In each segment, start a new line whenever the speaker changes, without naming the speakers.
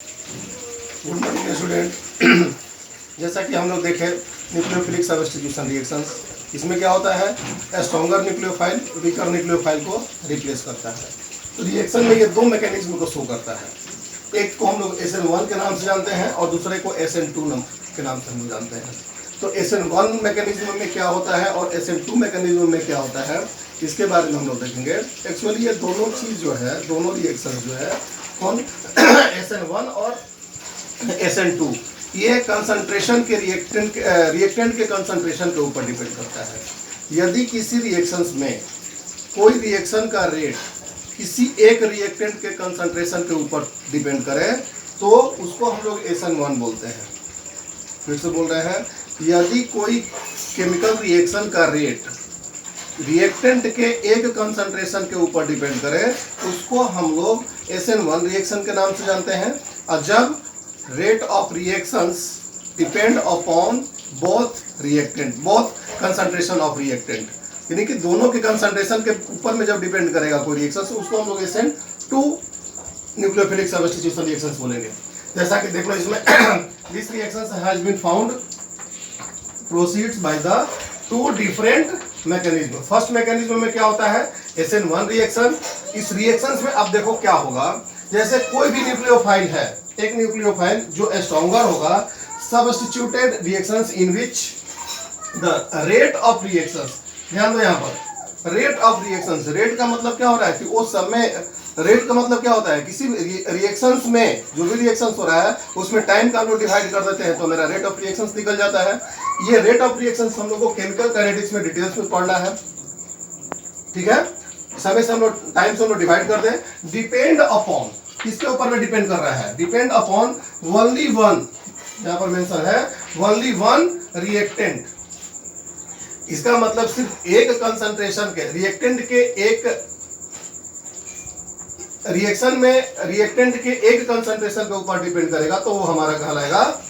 Good morning student. जैसा कि हम लोग देखें न्यूक्लियोफिलिक सब्स्टिट्यूशन रिएक्शंस, इसमें क्या होता है, स्ट्रॉन्गर न्यूक्लियोफाइल वीकर न्यूक्लियोफाइल को रिप्लेस करता है। तो रिएक्शन में ये दो मैकेनिज्म को शो करता है। एक को हम लोग SN1 के नाम से जानते हैं और दूसरे को SN2 के नाम से हम लोग जानते हैं। तो SN1 मैकेनिज्म में क्या होता है और SN2 मैकेनिज्म में क्या होता है, इसके बारे में हम लोग देखेंगे। एक्चुअली ये दोनों चीज़ जो है, दोनों रिएक्शन जो है कौन SN1 और SN2, ये कंसंट्रेशन के रिएक्टेंट के कंसंट्रेशन के ऊपर डिपेंड करता है। यदि किसी रिएक्शंस में कोई रिएक्शन का रेट किसी एक रिएक्टेंट के कंसंट्रेशन के ऊपर डिपेंड करे तो उसको हम लोग SN1 बोलते हैं। फिर से बोल रहे हैं, यदि कोई केमिकल रिएक्शन का रेट रिएक्टेंट के एक कंसंट्रेशन के ऊपर डिपेंड करे उसको हम लोग SN1 रिएक्शन के नाम से जानते हैं। और जब rate of reactions depend upon both reactant, both concentration of reactant, यानी कि दोनों के कंसंट्रेशन के ऊपर में जब डिपेंड करेगा कोई रिएक्शन, उसको हम लोग SN2 न्यूक्लियोफिलिक सब्स्टिट्यूशन रिएक्शंस बोलेंगे। जैसा कि देख लो इसमें this reactions has been found proceeds by the two different mechanism. First mechanism में क्या होता है, SN1 रिएक्शन। इस रिएक्शंस में अब देखो क्या होगा, जैसे कोई भी न्यूक्लियोफाइल है, एक न्यूक्लियोफाइल जो स्ट्रॉन्गर होगा, substituted reactions in which the rate of reactions, ध्यान दो यहाँ पर रेट ऑफ रिएक्शंस। रेट का मतलब क्या हो रहा है कि उस समय, रेट का मतलब क्या होता है, किसी रिएक्शंस में जो भी रिएक्शंस हो रहा है उसमें टाइम का हम लोग डिवाइड कर देते हैं तो मेरा रेट ऑफ रिएक्शंस निकल जाता है। ये रेट ऑफ रिएक्शंस हम लोग को केमिकल काइनेटिक्स में डिटेल्स में पढ़ना है, ठीक है। समय से हम लोग टाइम से हम लोग डिवाइड कर दें। डिपेंड अपॉन, किसके ऊपर में डिपेंड कर रहा है, डिपेंड अपॉन ओनली वन, यहाँ पर मेंशन है ओनली वन रिएक्टेंट। इसका मतलब सिर्फ एक कंसंट्रेशन के रिएक्टेंट के एक रिएक्शन में रिएक्टेंट के एक कंसंट्रेशन के ऊपर डिपेंड करेगा तो वो हमारा कहलाएगा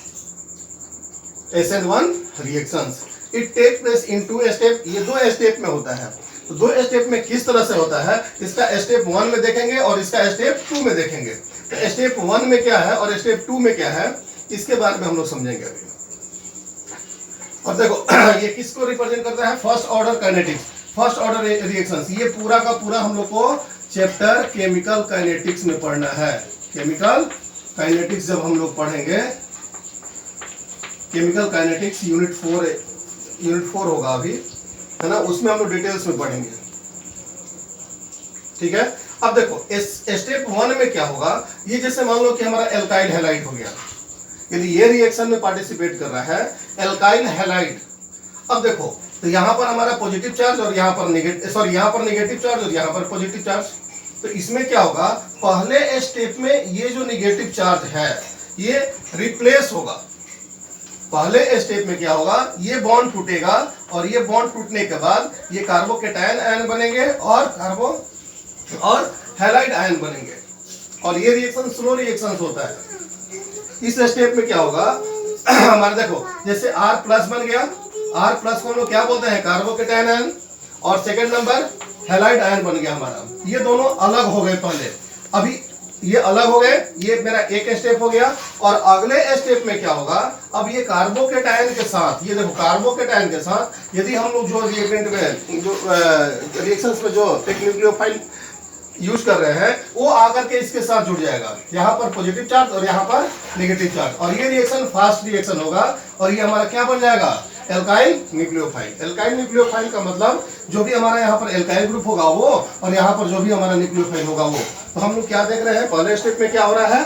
SN1 reactions. It take place in two step, ये दो स्टेप में होता है। तो दो स्टेप में किस तरह से होता है, इसका स्टेप 1 में देखेंगे और इसका स्टेप 2 में देखेंगे। तो स्टेप 1 में क्या है और स्टेप 2 में क्या है, इसके बारे में हम लोग समझेंगे अभी। और देखो ये किसको रिप्रेजेंट करता है, first order kinetics, first order reactions. ये पूरा का पूरा हम लोग को चैप्टर केमिकल काइनेटिक्स में पढ़ना है। केमिकल काइनेटिक्स जब हम लोग पढ़ेंगे, केमिकल काइनेटिक्स यूनिट 4 होगा अभी, है ना, उसमें हम लोग डिटेल्स में पढ़ेंगे, ठीक है। अब देखो स्टेप 1 में क्या होगा, ये जैसे मान लो कि हमारा एल्काइल हैलाइड हो गया, यदि ये रिएक्शन में पार्टिसिपेट कर रहा है एल्काइल हैलाइड। अब देखो तो यहाँ पर हमारा पॉजिटिव चार्ज और यहाँ पर नेगेटिव, सॉरी यहाँ पर नेगेटिव चार्ज और यहाँ पर पॉजिटिव चार्ज। तो इसमें क्या होगा, पहले स्टेप में ये जो नेगेटिव चार्ज है ये रिप्लेस होगा। पहले स्टेप में क्या होगा, ये बॉन्ड टूटेगा और ये बॉन्ड टूटने के बाद ये कार्बोकेटायन आयन बनेंगे और हैलाइड आयन बनेंगे और ये रिएक्शन स्लो रिएक्शन होता है। इस स्टेप में क्या होगा हमारा, देखो जैसे R प्लस बन गया, R प्लस को हम लोग क्या बोलते हैं, कार्बोकेटायन आयन, और सेकंड नंबर हैलाइड आयन बन गया हमारा। ये दोनों अलग हो गए पहले, अभी ये अलग हो गए, ये मेरा एक स्टेप हो गया। और अगले स्टेप में क्या होगा, अब ये कार्बोकेटायन के साथ, ये देखो कार्बोकेटायन के साथ यदि हम लोग जो रिएक्टेंट में जो रिएक्शंस में जो न्यूक्लियोफाइल यूज कर रहे हैं वो आकर के इसके साथ जुड़ जाएगा, यहाँ पर पॉजिटिव चार्ज और यहाँ पर नेगेटिव चार्ज, और ये रिएक्शन फास्ट रिएक्शन होगा और ये हमारा क्या बन जाएगा, एल्काइल न्यूक्लियोफाइल। एल्काइल न्यूक्लियोफाइल का मतलब जो भी हमारा यहाँ पर एल्काइल ग्रुप होगा वो, और यहाँ पर जो भी हमारा न्यूक्लियोफाइल होगा वो। तो हम लोग क्या देख रहे हैं, पहले स्टेप में क्या हो रहा है,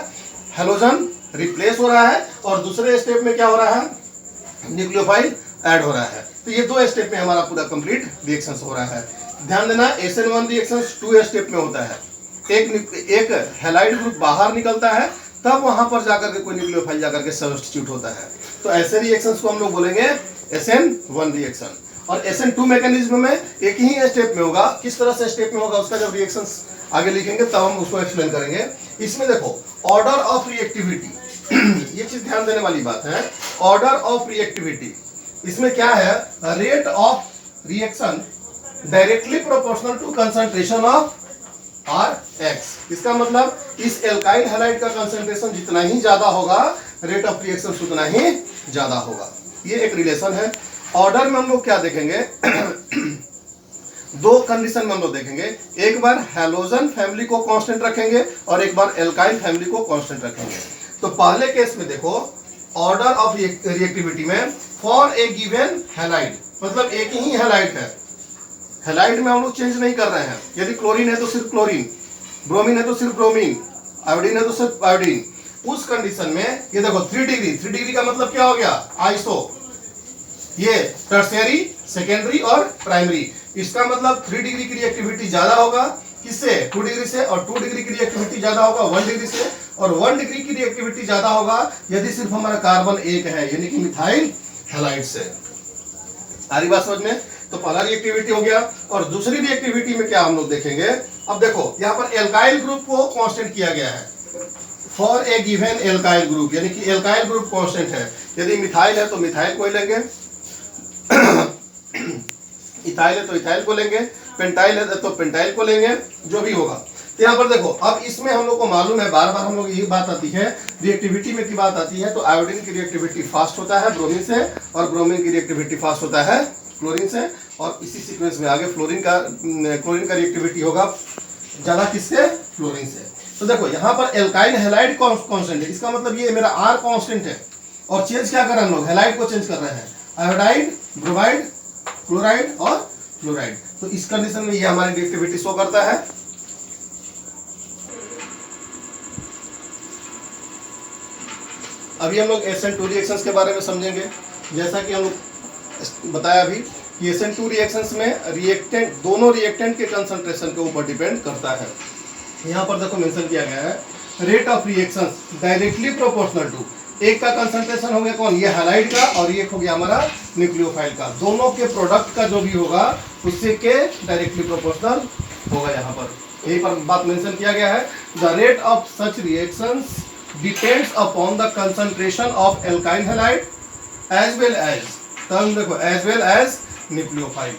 हेलोजन रिप्लेस हो रहा है और दूसरे स्टेप में क्या हो रहा है, न्यूक्लियोफाइल ऐड हो रहा है। तो ये दो स्टेप में हमारा पूरा कंप्लीट रिएक्शन हो रहा है। ध्यान देना, SN1 रिएक्शन 2 स्टेप में होता है। एक हैलाइड ग्रुप बाहर निकलता है तब वहां पर जाकर के कोई न्यूक्लियोफाइल जाकर के सब्स्टिट्यूट होता है। तो ऐसे रिएक्शंस को हम लोग बोलेंगे SN1 रिएक्शन। और SN2 मैकेनिज्म में एक ही स्टेप में होगा। किस तरह से स्टेप में होगा उसका जब रिएक्शंस आगे लिखेंगे तब हम उसको एक्सप्लेन करेंगे। इसमें देखो ऑर्डर ऑफ रिएक्टिविटी ये चीज ध्यान देने वाली बात है। ऑर्डर ऑफ रिएक्टिविटी, इसमें क्या है, rate of reaction directly proportional to concentration of Rx। इसका मतलब इस एल्काइल हैलाइड का कंसंट्रेशन जितना ही ज्यादा होगा, रेट ऑफ रिएक्शन उतना ही ज्यादा होगा। ये एक रिलेशन है। ऑर्डर में हम लोग क्या देखेंगे दो कंडीशन में हम लोग देखेंगे, एक बार हैलोजन फैमिली को कांस्टेंट रखेंगे और एक बार एल्काइल फैमिली को कांस्टेंट रखेंगे। तो पहले केस में देखो, ऑर्डर ऑफ रिएक्टिविटी में फॉर ए गिवन हैलाइड, मतलब एक ही हैलाइड है, हैलाइड में हम लोग चेंज नहीं कर रहे हैं। यदि क्लोरीन है तो सिर्फ क्लोरीन, ब्रोमीन है तो सिर्फ ब्रोमीन, आयोडीन है तो सिर्फ आयोडीन। उस कंडीशन में ये देखो 3 डिग्री, 3 डिग्री का मतलब क्या हो गया, आइसो, ये टर्शियरी, सेकेंडरी और प्राइमरी। इसका मतलब 3 डिग्री की रिएक्टिविटी ज्यादा होगा किससे, 2 डिग्री से, और 2 डिग्री की रिएक्टिविटी ज्यादा होगा 1 डिग्री से, और 1 डिग्री की रिएक्टिविटी ज्यादा होगा यदि सिर्फ हमारा कार्बन एक है, यानी कि मिथाइल हैलाइड से। आ रही बात समझ में? तो पहला रिएक्टिविटी हो गया। और दूसरी रिएक्टिविटी में क्या हम लोग देखेंगे, अब देखो यहाँ पर एल्काइल ग्रुप को कांस्टेंट किया गया है for a given alkyl group, यानी कि एल्काइल ग्रुप कांस्टेंट है। यदि मिथाइल है तो मिथाइल को ही लेंगे, इथाइल है तो इथाइल को लेंगे, पेंटाइल है तो पेंटाइल को लेंगे, जो भी होगा। तो यहाँ पर देखो, अब इसमें हम लोग को मालूम है, बार बार हम लोग यही बात आती है, रिएक्टिविटी में की बात आती है, तो आयोडीन की रिएक्टिविटी फास्ट होता है ब्रोमीन से, और ब्रोमीन की रिएक्टिविटी फास्ट होता है क्लोरीन से, और इसी सीक्वेंस में आगे क्लोरीन का रिएक्टिविटी होगा ज्यादा किससे, फ्लोरीन से। तो देखो यहाँ पर एल्काइल हैलाइड कांस्टेंट है, इसका मतलब ये मेरा R कांस्टेंट है, और चेंज क्या कर रहे हैं हम लोग, हैलाइड को चेंज कर रहे हैं, आयोडाइड, ब्रोमाइड, क्लोराइड और फ्लोराइड। तो इस कंडीशन में ये हमारी रिएक्टिविटी शो करता है। अभी हम लोग SN2 रिएक्शंस के बारे में समझेंगे। जैसा कि हम लोग बताया अभी कि SN2 रिएक्शंस में रिएक्टेंट, दोनों रिएक्टेंट के कंसंट्रेशन के ऊपर डिपेंड करता है। यहाँ पर देखो मेंशन किया गया है, rate of reactions directly proportional to, एक का कंसंट्रेशन हो गया कौन, ये हैलाइड का, और एक हो गया हमारा न्यूक्लियोफाइल का, दोनों के प्रोडक्ट का जो भी होगा उससे के डायरेक्टली प्रोपोर्शनल होगा। यहाँ पर यही पर बात मेंशन किया गया है, the rate of such reactions depends upon the concentration of alkyl halide as well as, term देखो, एज वेल एज न्यूक्लियोफाइल।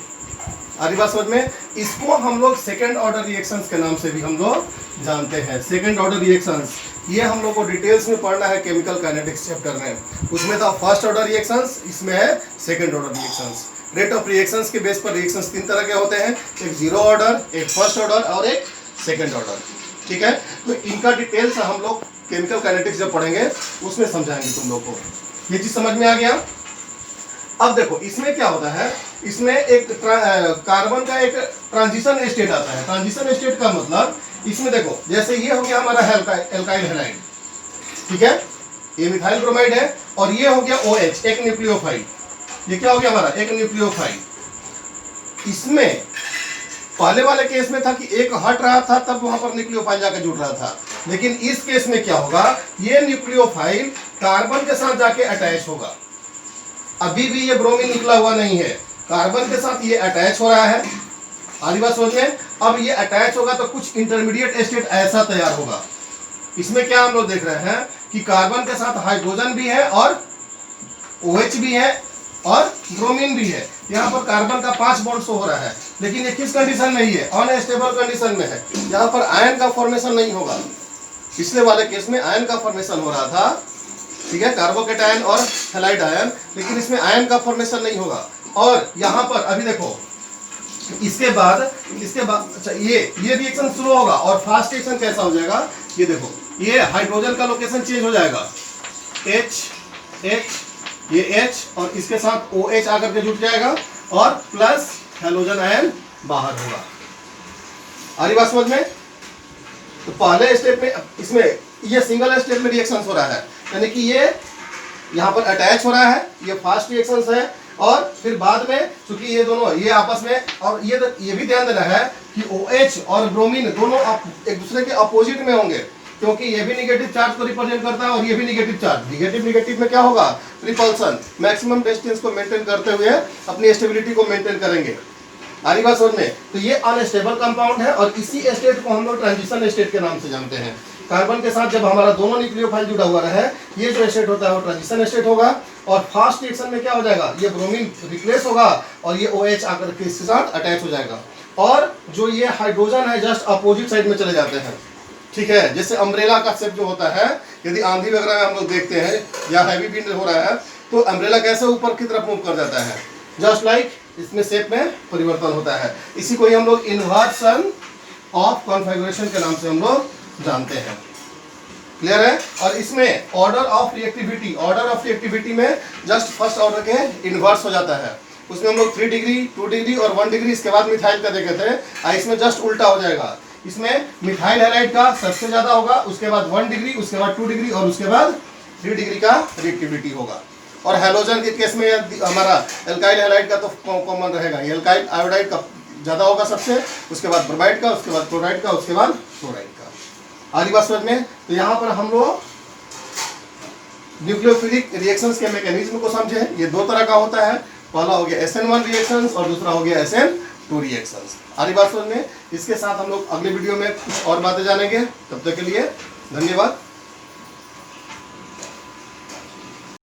आरी बात समझ में? इसको हम लोग सेकेंड ऑर्डर रिएक्शंस के नाम से भी हम लोग जानते हैं। सेकेंड ऑर्डर रिएक्शंस ये हम लोग को डिटेल्स में पढ़ना है केमिकल काइनेटिक्स चैप्टर में, उसमें था फर्स्ट ऑर्डर रिएक्शंस, इसमें है second order reactions. Rate of reactions के बेस पर रिएक्शंस 3 तरह के होते हैं, एक जीरो ऑर्डर, एक फर्स्ट ऑर्डर और एक सेकेंड ऑर्डर। ठीक है, तो इनका डिटेल्स हम लोग केमिकल काइनेटिक्स जब पढ़ेंगे उसमें समझाएंगे तुम लोग को। ये चीज समझ में आ गया? अब देखो इसमें क्या होता है, इसमें एक कार्बन का एक ट्रांजिशन स्टेट आता है। ट्रांजिशन स्टेट का मतलब, इसमें देखो जैसे ये हो गया हमारा एल्काइल हैलाइड, ठीक है, ये मिथाइल ब्रोमाइड है, और ये हो गया OH, एक न्यूक्लियोफाइल। ये क्या हो गया हमारा, एक न्यूक्लियोफाइल। इसमें पहले वाले केस में था कि एक हट रहा था तब वहां पर न्यूक्लियोफाइल जाकर जुड़ रहा था, लेकिन इस केस में क्या होगा, ये न्यूक्लियोफाइल कार्बन के साथ जाके अटैच होगा। अभी भी ये ब्रोमीन निकला हुआ नहीं है, कार्बन के साथ ये अटैच हो रहा है। आधी बात समझ में? अब ये अटैच होगा तो कुछ इंटरमीडिएट स्टेट ऐसा तैयार होगा। इसमें क्या हम लोग देख रहे हैं कि कार्बन के साथ हाइड्रोजन भी है और OH भी है और ब्रोमीन भी है। यहाँ पर कार्बन का 5 बॉन्ड शो हो रहा है, लेकिन ये किस कंडीशन में ही है, अनस्टेबल कंडीशन में है। यहाँ पर आयन का फॉर्मेशन नहीं होगा। पिछले वाले केस में आयन का फॉर्मेशन हो रहा था, ठीक है, कार्बोकेटायन और हैलाइड आयन, लेकिन इसमें आयन का फॉर्मेशन नहीं होगा। और यहाँ पर अभी देखो इसके बाद अच्छा ये रिएक्शन शुरू होगा, और फास्ट रिएक्शन कैसा हो जाएगा, ये देखो, ये हाइड्रोजन का लोकेशन चेंज हो जाएगा, H ये H और इसके साथ OH आकर के जुट जाएगा, और प्लस हैलोजन आयन बाहर होगा। आ रही बात समझ में? तो पहले स्टेप में इसमें ये सिंगल स्टेप में रिएक्शन हो रहा है, यानी कि ये यहाँ पर अटैच हो रहा है, ये फास्ट रिएक्शंस है। और फिर बाद में चूंकि ये दोनों ये आपस में, और ये भी ध्यान देना है कि OH और ब्रोमीन दोनों एक दूसरे के अपोजिट में होंगे, क्योंकि ये भी निगेटिव चार्ज को रिप्रेजेंट करता है और ये भी निगेटिव चार्ज। निगेटिव में क्या होगा, रिपल्सन, मैक्सिमम डिस्टेंस को मेंटेन करते हुए अपनी स्टेबिलिटी को मेंटेन करेंगे। आ रही बात समझ में? तो ये अनस्टेबल कंपाउंड है, और इसी स्टेट को हम लोग ट्रांजिशन स्टेट के नाम से जानते हैं। कार्बन के साथ जब हमारा दोनों न्यूक्लियोफाइल जुड़ा हुआ है, ये जो स्टेट होता है वो ट्रांजिशन स्टेट होगा। और फास्ट रिएक्शन में क्या हो जाएगा, ये ब्रोमीन रिप्लेस होगा और ये OH आकर के इसके साथ अटैच हो जाएगा। और जो ये हाइड्रोजन है जस्ट अपोजिट साइड में चले जाते हैं। ठीक है, जैसे अम्ब्रेला का शेप जो होता है, यदि आंधी वगैरह में हम लोग देखते हैं या हैवी विंड हो रहा है तो अम्ब्रेला कैसे ऊपर की तरफ मूव कर जाता है, जस्ट लाइक इसमें शेप में परिवर्तन होता है। इसी को ही हम लोग इन्वर्सन ऑफ कॉन्फ़िगरेशन के नाम से हम लोग जानते हैं। क्लियर है? और इसमें ऑर्डर ऑफ रिएक्टिविटी में जस्ट फर्स्ट ऑर्डर के इन्वर्स हो जाता है। उसमें हम लोग 3 डिग्री 2 डिग्री और 1 डिग्री इसके बाद मिथाइल का देखे थे, इसमें जस्ट उल्टा हो जाएगा। इसमें मिथाइल हैलाइड का सबसे ज्यादा होगा, उसके बाद 1 डिग्री, उसके बाद 2 डिग्री और उसके बाद 3 डिग्री का रिएक्टिविटी होगा। और हैलोजन के केस में हमारा एल्काइल हैलाइड का तो कॉमन रहेगा, एल्काइल आयोडाइड का ज़्यादा होगा सबसे, उसके बाद ब्रोमाइड का, उसके बाद क्लोराइड का, उसके बाद फ्लोराइड का। आदि बात समझ में। तो यहाँ पर हम लोग न्यूक्लियोफिलिक रिएक्शंस के मैकेनिज्म को समझे। ये 2 तरह का होता है, पहला हो गया SN1 रिएक्शंस और दूसरा हो गया SN2 रिएक्शंस। आदि बात समझ में। इसके साथ हम लोग अगले वीडियो में कुछ और बातें जानेंगे। तब तक के लिए धन्यवाद।